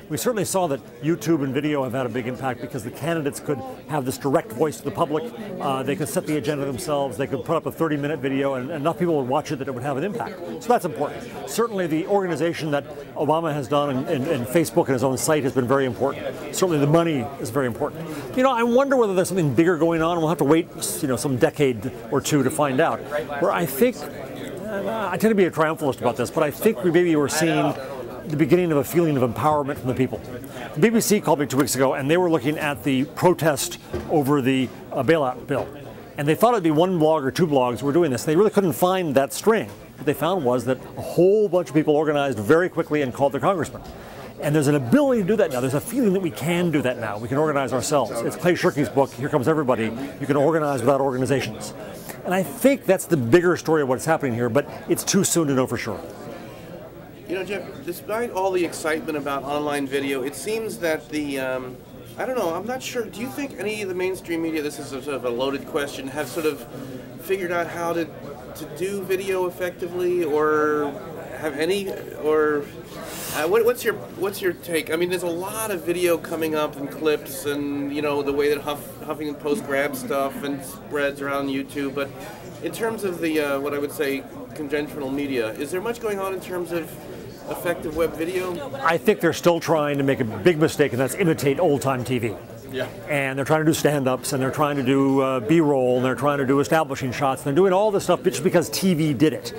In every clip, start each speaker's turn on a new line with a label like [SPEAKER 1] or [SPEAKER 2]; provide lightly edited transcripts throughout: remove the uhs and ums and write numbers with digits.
[SPEAKER 1] We certainly saw that YouTube and video have had a big impact because the candidates could have this direct voice to the public. They could set the agenda themselves. They could put up a 30-minute video and enough people would watch it that it would have an impact. So that's important. Certainly the organization that Obama has done and Facebook and his own site has been very important. Certainly the money is very important. You know, I wonder whether there's something bigger going on. We'll have to wait, you know, some decade or two to find out. Where I think, I tend to be a triumphalist about this, but I think we maybe were seeing the beginning of a feeling of empowerment from the people. The BBC called me 2 weeks ago, and they were looking at the protest over the bailout bill. And they thought it'd be one blog or two blogs were doing this. They really couldn't find that string. What they found was that a whole bunch of people organized very quickly and called their congressman. And there's an ability to do that now. There's a feeling that we can do that now. We can organize ourselves. It's Clay Shirky's book, Here Comes Everybody. You can organize without organizations. And I think that's the bigger story of what's happening here, but it's too soon to know for sure.
[SPEAKER 2] You know, Jeff, despite all the excitement about online video, it seems that the, I don't know, I'm not sure, do you think any of the mainstream media, this is sort of a loaded question, have sort of figured out how to do video effectively, or have any, or what's your take? I mean, there's a lot of video coming up and clips, and you know the way that Huffington Post grabs stuff and spreads around YouTube. But in terms of the what I would say conventional media, is there much going on in terms of effective web video?
[SPEAKER 1] I think they're still trying to make a big mistake, and that's imitate old-time TV.
[SPEAKER 2] Yeah.
[SPEAKER 1] And they're trying to do stand-ups, and they're trying to do B-roll, and they're trying to do establishing shots. And they're doing all this stuff just because TV did it.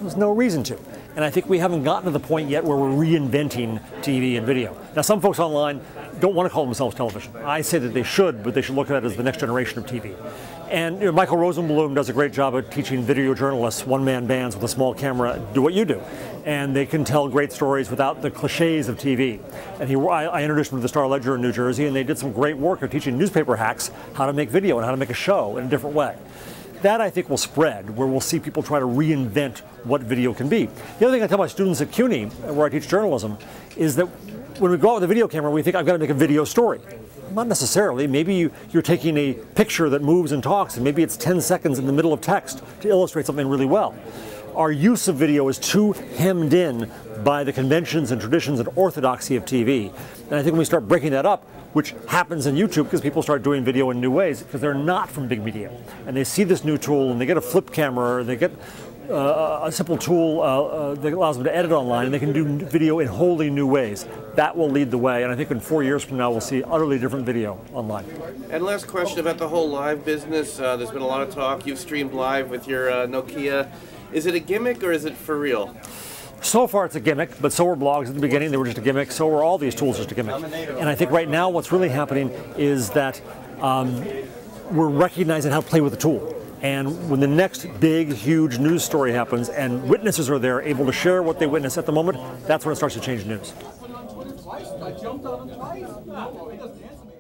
[SPEAKER 1] There's no reason to. And I think we haven't gotten to the point yet where we're reinventing TV and video. Now, some folks online don't want to call themselves television. I say that they should, but they should look at it as the next generation of TV. And you know, Michael Rosenblum does a great job of teaching video journalists, one-man bands with a small camera, do what you do. And they can tell great stories without the cliches of TV. And I introduced him to the Star-Ledger in New Jersey, and they did some great work of teaching newspaper hacks how to make video and how to make a show in a different way. That, I think, will spread, where we'll see people try to reinvent what video can be. The other thing I tell my students at CUNY, where I teach journalism, is that when we go out with a video camera, we think, I've got to make a video story. Not necessarily. Maybe you're taking a picture that moves and talks, and maybe it's 10 seconds in the middle of text to illustrate something really well. Our use of video is too hemmed in by the conventions and traditions and orthodoxy of TV. And I think when we start breaking that up, which happens in YouTube because people start doing video in new ways, because they're not from big media. And they see this new tool, and they get a flip camera, or they get a simple tool that allows them to edit online, and they can do video in wholly new ways. That will lead the way, and I think in 4 years from now we'll see utterly different video online.
[SPEAKER 2] And last question about the whole live business. There's been a lot of talk. You've streamed live with your Nokia. Is it a gimmick or is it for real?
[SPEAKER 1] So far it's a gimmick, but so were blogs at the beginning. They were just a gimmick. So were all these tools just a gimmick. And I think right now what's really happening is that we're recognizing how to play with the tool. And when the next big, huge news story happens and witnesses are there able to share what they witness at the moment, that's when it starts to change news.
[SPEAKER 3] I jumped on him twice. No, he doesn't answer me.